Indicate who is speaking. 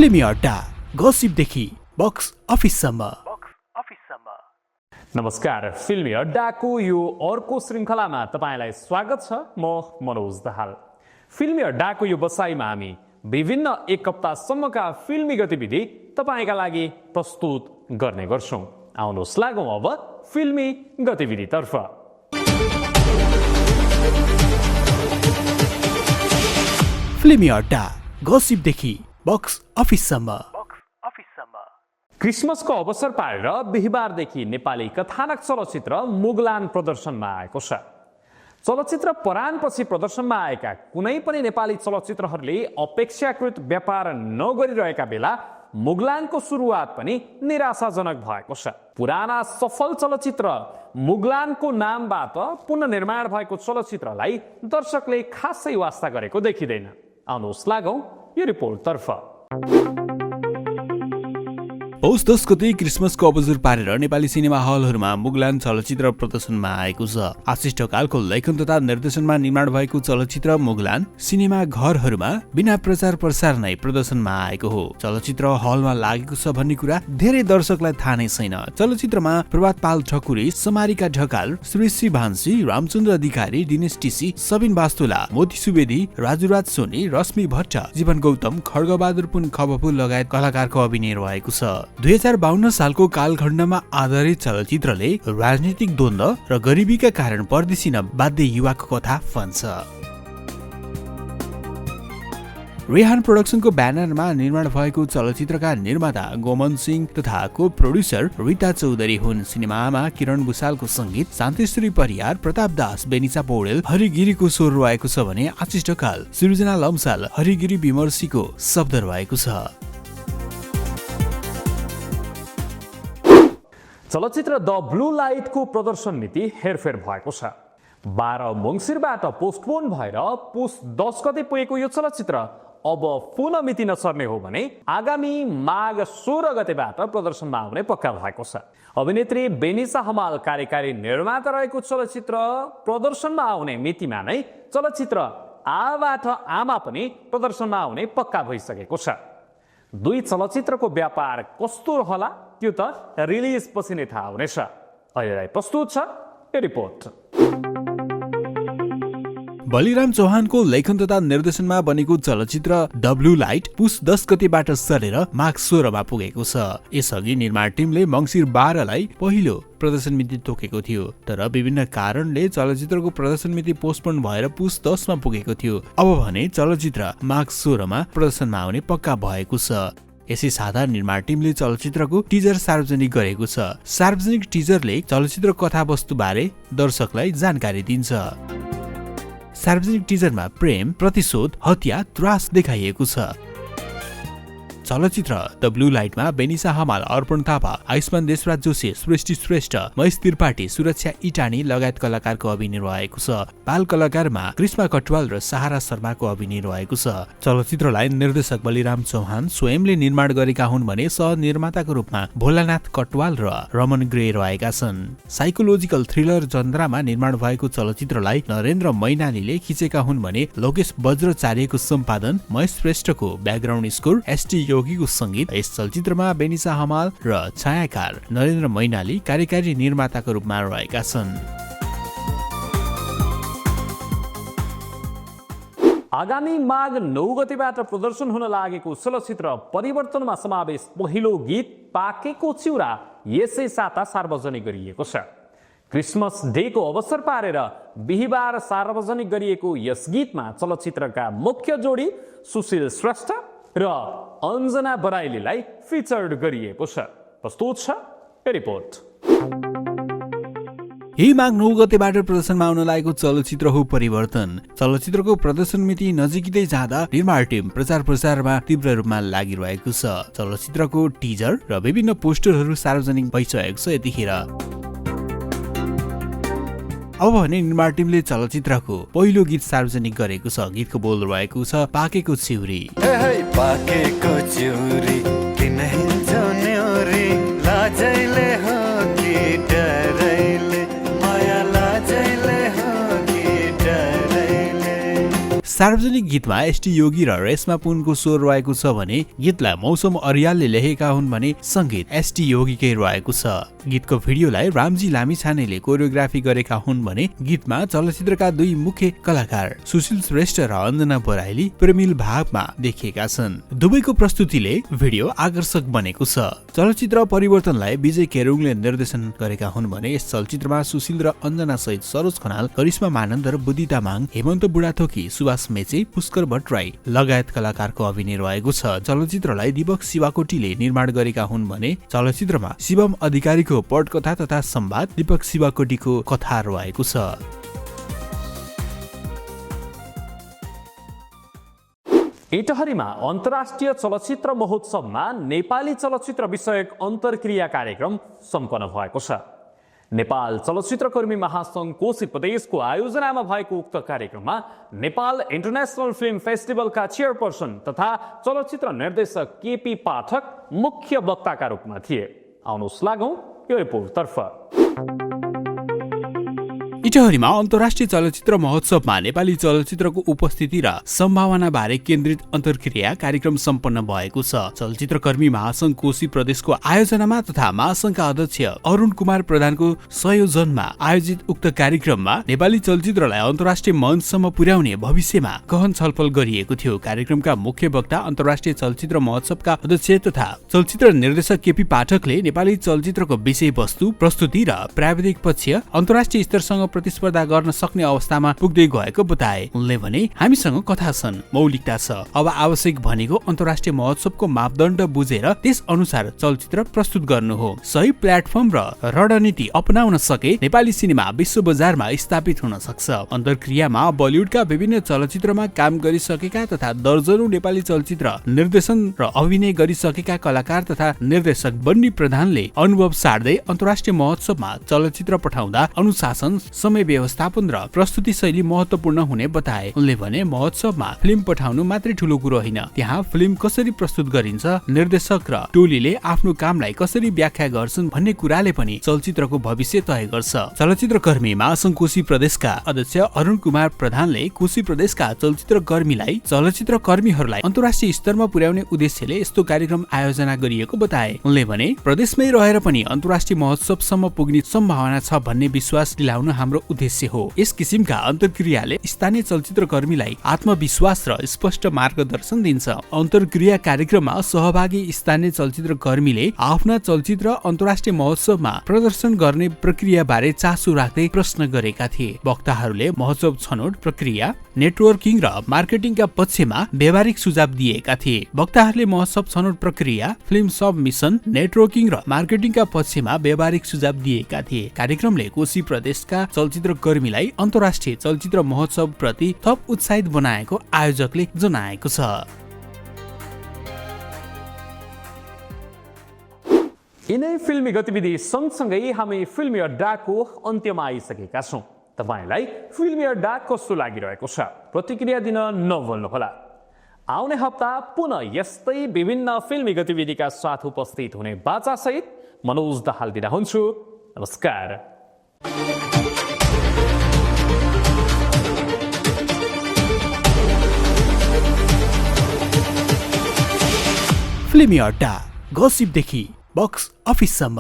Speaker 1: फिल्मी अड्डा गसिपदेखि बक्स अफिससम्म।
Speaker 2: नमस्कार, फिल्मी अड्डाको यो अर्को श्रृङ्खलामा तपाईँलाई स्वागत छ। म मनोज दाहाल। फिल्मी अड्डाको यो बसाइमा हामी विभिन्न एक हप्तासम्मका फिल्मी गतिविधि तपाईँका लागि प्रस्तुत गर्ने गर्छौँ। आउनुहोस् लागौँ अब फिल्मी गतिविधितर्फ।
Speaker 1: फिल्मी अड्डा गसिपदेखि बक्स अफिससम्म।
Speaker 2: क्रिसमसको अवसर पारेर बिहिबारदेखि नेपाली कथानक चलचित्र मुगलान प्रदर्शनमा आएको छ। चलचित्र परानपछि प्रदर्शनमा आएका कुनै पनि नेपाली चलचित्रहरूले अपेक्षाकृत व्यापार नगरिरहेका बेला मुगलानको सुरुवात पनि निराशाजनक भएको छ। पुराना सफल चलचित्र मुगलानको नामबाट पुनर्निर्माण भएको चलचित्रलाई दर्शकले खासै वास्ता गरेको देखिँदैन। आउनुहोस् लागौँ यो रिपोर्टतर्फ।
Speaker 1: पौष 10 गते क्रिसमसको अवसर पारेर नेपाली सिनेमा हलहरूमा मुगलान चलचित्र प्रदर्शनमा आएको छ। आशिष ढकालको लेखन तथा निर्देशनमा निर्माण भएको चलचित्र मुगलान सिनेमा घरहरूमा बिना प्रचार प्रसार नै प्रदर्शनमा आएको हो। चलचित्र हलमा लागेको छ भन्ने कुरा धेरै दर्शकलाई थाहा नै छैन। चलचित्रमा प्रभात पाल ठकुरी, समारिका ढकाल, श्रेष्ठी भान्सी, रामचन्द्र अधिकारी, दिनेश टिसी, सबिन बास्तोला, मोती सुवेदी, राजुराज सोनी, रश्मि भट्ट, जीवन गौतम, खड्गबहादुर पुन खबफुल लगायत कलाकारको अभिनय रहेको छ। 2052 सालको कालखण्डमा आधारित चलचित्रले राजनीतिक द्वन्द्व र गरिबीका कारण परदेशिन बाध्य युवाको कथा भन्छ। रेहान प्रोडक्सनको ब्यानरमा निर्माण भएको चलचित्रका निर्माता गोमन सिंह तथा को प्रोड्युसर रिता चौधरी हुन्। सिनेमामा किरण भुषालको संगीत, शान्तिश्री परियार, प्रताप दास, बेनिसा पौडेल, हरिगिरीको स्वर रहेको छ भने आशिष ढकाल, सृजना लम्साल, हरिगिरी विमर्शीको शब्द रहेको छ।
Speaker 2: चलचित्र द ब्लू लाइटको प्रदर्शन मिति हेरफेर भएको छ। 12 मङ्सिरबाट पोस्टपोन भएर पुस 10 गते पुगेको यो चलचित्र अब पुनः मिति नसर्ने हो भने आगामी माघ 16 गतेबाट प्रदर्शनमा आउने पक्का भएको छ। अभिनेत्री बेनिसा हमाल कार्यकारी निर्माता रहेको चलचित्र प्रदर्शनमा आउने मितिमा नै चलचित्र आबाट आमा पनि प्रदर्शनमा आउने पक्का भइसकेको छ। दुई चलचित्रको व्यापार कस्तो रहला त्यो त रिलिज पछि नै थाहा हुनेछ। अहिलेलाई प्रस्तुत छ यो रिपोर्ट।
Speaker 1: बलिराम चौहानको लेखन तथा निर्देशनमा बनेको चलचित्र द ब्लू लाइट पुस 10 गतेबाट सरेर माघ 16 मा पुगेको छ। यसअघि निर्माण टिमले मङ्सिर 12 लाई पहिलो प्रदर्शन मिति तोकेको थियो, तर विभिन्न कारणले चलचित्रको प्रदर्शन मिति पोस्टपोन भएर पुस 10 मा पुगेको थियो। अब भने चलचित्र माघ 16 मा प्रदर्शनमा आउने पक्का भएको छ। यसै साथ निर्माण टिमले चलचित्रको टिजर सार्वजनिक गरेको छ। सार्वजनिक टिजरले चलचित्र कथावस्तु बारे दर्शकलाई जानकारी दिन्छ। सार्वजनिक टिजरमा प्रेम, प्रतिशोध, हत्या, त्रास देखाइएको छ। चलचित्र द ब्लू लाइटमा बेनिसा हमाल, अर्पण थापा, आयुष्मान देशराज जोशी, सृष्टि श्रेष्ठ, महेश त्रिपाठी, सुरक्षा इटानी लगायत कलाकारको अभिनय रहेको छ। बाल कलाकारमा कृष्मा कटवाल र सहारा शर्माको अभिनय रहेको छ। चलचित्रलाई निर्देशक बलिराम चौहान स्वयंले निर्माण गरेका हुन् भने सहनिर्माताको रूपमा भोलानाथ कटवाल र रमन ग्रे रहेका छन्। साइकोलोजिकल थ्रिलर जन्रामा निर्माण भएको चलचित्रलाई नरेन्द्र मैनालीले खिचेका हुन् भने लोकेश वज्रचार्यको सम्पादन, महेश श्रेष्ठको ब्याकग्राउन्ड स्कोर, एसटी योगीको संगीत। यस चलचित्रमा बेनिसा हमाल र छायाकार नरेन्द्र मैनाली कार्यकारी निर्माताको रूपमा रहेका छन्।
Speaker 2: आगामी माघ 9 गतेबाट प्रदर्शन हुन लागेको चलचित्र परिवर्तनमा समावेश पहिलो गीत पाकेको चिउरा यसै साता सार्वजनिक गरिएको छ। क्रिसमस डेको अवसर पारेर बिहिबार सार्वजनिक गरिएको यस गीतमा चलचित्रका मुख्य जोडी सुशील श्रेष्ठ र अञ्जना बराइलीलाई फिचर्ड गरिएको छ। प्रस्तुत छ यो रिपोर्ट।
Speaker 1: यही माघ 9 गतेबाट प्रदर्शनमा आउन लागेको चलचित्र हो परिवर्तन। चलचित्रको प्रदर्शन मिति नजिकै जाँदा निर्माण टिम प्रचार प्रसारमा तीव्र रूपमा लागिरहेको छ। चलचित्रको टिजर र विभिन्न पोस्टरहरू सार्वजनिक भइसकेको छ। यतिखेर अब भने निर्माण टिमले चलचित्रको पहिलो गीत सार्वजनिक गरेको छ। गीतको बोल रहेको छ पाकेको चिउरी।
Speaker 3: पाकेको चिउरी किनै जन्योरी लाजैले हो कि डरैले माया लाजैले हो कि डरैले।
Speaker 1: सार्वजनिक गीतमा एसटी योगी र रेशमा पुनको स्वर रहेको छ भने गीतलाई मौसम अर्यालले लेखेका हुन् भने संगीत एसटी योगीकै रहेको छ। गीतको भिडियोलाई रामजी लामिछानेले कोरियोग्राफी गरेका हुन् भने गीतमा चलचित्रका दुई मुख्य कलाकार सुशील श्रेष्ठ र अञ्जना बराइली प्रेमिल भावमा देखिएका छन्। दुवैको प्रस्तुतिले भिडियो आकर्षक बनेको छ। चलचित्र परिवर्तनलाई विजय केरुङले निर्देशन गरेका हुन् भने यस चलचित्रमा सुशील र अञ्जना सहित सरोज खनाल, करिश्मा मानन्द र बुद्धि तामाङ, हेमन्त बुढाथोकी, सुभाष मेचे, पुष्कर भट्टराई लगायत कलाकारको अभिनय रहेको छ। चलचित्रलाई दीपक शिवाकोटीले निर्माण गरेका हुन् भने चलचित्रमा शिवम अधिकारीको पटकथा तथा संवाद, दीपक शिवाकोटीको कथा रहेको छ।
Speaker 2: इटहरीमा अन्तर्राष्ट्रिय चलचित्र महोत्सवमा नेपाली चलचित्र विषयक अन्तर्क्रिया कार्यक्रम सम्पन्न भएको छ। नेपाल चलचित्रकर्मी महासंघ कोशी प्रदेशको आयोजनामा भएको उक्त कार्यक्रममा नेपाल इन्टरनेशनल फिल्म फेस्टिभलका चेयरपर्सन तथा चलचित्र निर्देशक केपी पाठक मुख्य वक्ताका रूपमा थिए। आउनुहोस् लागौं यो रिपोर्टतर्फ।
Speaker 1: इटहरीमा अन्तर्राष्ट्रिय चलचित्र महोत्सवमा नेपाली चलचित्रको उपस्थिति र सम्भावना बारे केन्द्रित अन्तर्क्रिया कार्यक्रम सम्पन्न भएको छ। चलचित्रकर्मी महासंघ कोशी प्रदेशको आयोजनामा तथा महासंघका अध्यक्ष अरुण कुमार प्रधानको संयोजनमा आयोजित उक्त कार्यक्रममा नेपाली चलचित्रलाई अन्तर्राष्ट्रिय मञ्चसम्म पुर्याउने भविष्यमा गहन छलफल गरिएको थियो। कार्यक्रमका मुख्य वक्ता अन्तर्राष्ट्रिय चलचित्र महोत्सवका अध्यक्ष तथा चलचित्र निर्देशक केपी पाठकले नेपाली चलचित्रको विषयवस्तु, प्रस्तुति र प्राविधिक पक्ष अन्तर्राष्ट्रिय स्तरसँग प्रतिस्पर्धा गर्न सक्ने अवस्थामा पुग्दै गएको बताए। उनले भने हामीसँग कथा छन्, मौलिकता छ, अब आवश्यक भनेको अन्तर्राष्ट्रिय महोत्सवको मापदण्ड बुझेर त्यस अनुसार चलचित्र प्रस्तुत गर्नु हो। सही प्लेटफर्म र रणनीति अपनाउन सके नेपाली सिनेमा विश्व बजारमा स्थापित हुन सक्छ। अन्तर्क्रियामा बलिउडका विभिन्न चलचित्रमा काम गरिसकेका तथा दर्जनौं नेपाली चलचित्र निर्देशन र अभिनय गरिसकेका कलाकार तथा निर्देशक बन्नी प्रधानले अनुभव सार्दै अन्तर्राष्ट्रिय महोत्सवमा चलचित्र पठाउँदा अनुशासन, समय व्यवस्थापन र प्रस्तुति शैली महत्त्वपूर्ण हुने बताए। उनले भने महोत्सवमा फिल्म पठाउनु मात्रै ठूलो कुरो होइन, त्यहाँ फिल्म कसरी प्रस्तुत गरिन्छ, निर्देशक र टोलीले आफ्नो कामलाई कसरी व्याख्या गर्छन् भन्ने कुराले पनि चलचित्रको भविष्य तय गर्छ। चलचित्रकर्मी महासंघ कोशी प्रदेशका अध्यक्ष अरुण कुमार प्रधानले कोशी प्रदेशका चलचित्रकर्मीलाई चलचित्रकर्मीहरूलाई अन्तर्राष्ट्रिय स्तरमा पुर्याउने उद्देश्यले यस्तो कार्यक्रम आयोजना गरिएको बताए। उनले भने प्रदेशमै रहेर पनि अन्तर्राष्ट्रिय महोत्सवसम्म पुग्ने सम्भावना छ भन्ने विश्वास दिलाउन हाम्रो उद्देश्य हो। यस किसिमका अन्तर्क्रियाले स्थानीय चलचित्रकर्मीलाई आत्मविश्वास र स्पष्ट मार्गदर्शन दिन्छ। अन्तर्क्रिया कार्यक्रममा सहभागी स्थानीय चलचित्रकर्मीले आफ्ना चलचित्र अन्तर्राष्ट्रिय महोत्सवमा प्रदर्शन गर्ने प्रक्रिया बारे चासो राख्दै प्रश्न गरेका थिए। वक्ताहरूले महोत्सव छनौट प्रक्रिया, नेटवर्किङ र मार्केटिङका पक्षमा व्यावहारिक सुझाव दिएका थिए। वक्ताहरूले महोत्सव छनौट प्रक्रिया, फिल्म सबमिसन, नेटवर्किङ र मार्केटिङका पक्षमा व्यावहारिक सुझाव दिएका थिए। कार्यक्रमले कोशी प्रदेशका चलचित्रकर्मीलाई अन्तर्राष्ट्रिय चलचित्र महोत्सव प्रति थप उत्साहित बनाएको आयोजकले जनाएको छ।
Speaker 2: यिनै फिल्मी गतिविधि सँगसँगै हामी फिल्मी अड्डाको अन्त्यमा आइसकेका छौँ। तपाईलाई फिल्मी अड्डा कस्तो लागिरहेको छ प्रतिक्रिया दिन नभुल्नुहोला। आउने हप्ता पुनः यस्तै विभिन्न फिल्मी गतिविधिका साथ उपस्थित हुने बाचा सहित मनोज दाहाल बिदा हुन्छु। नमस्कार।
Speaker 1: फिल्मी अड्डा, गसिपदेखि बक्स अफिससम्म।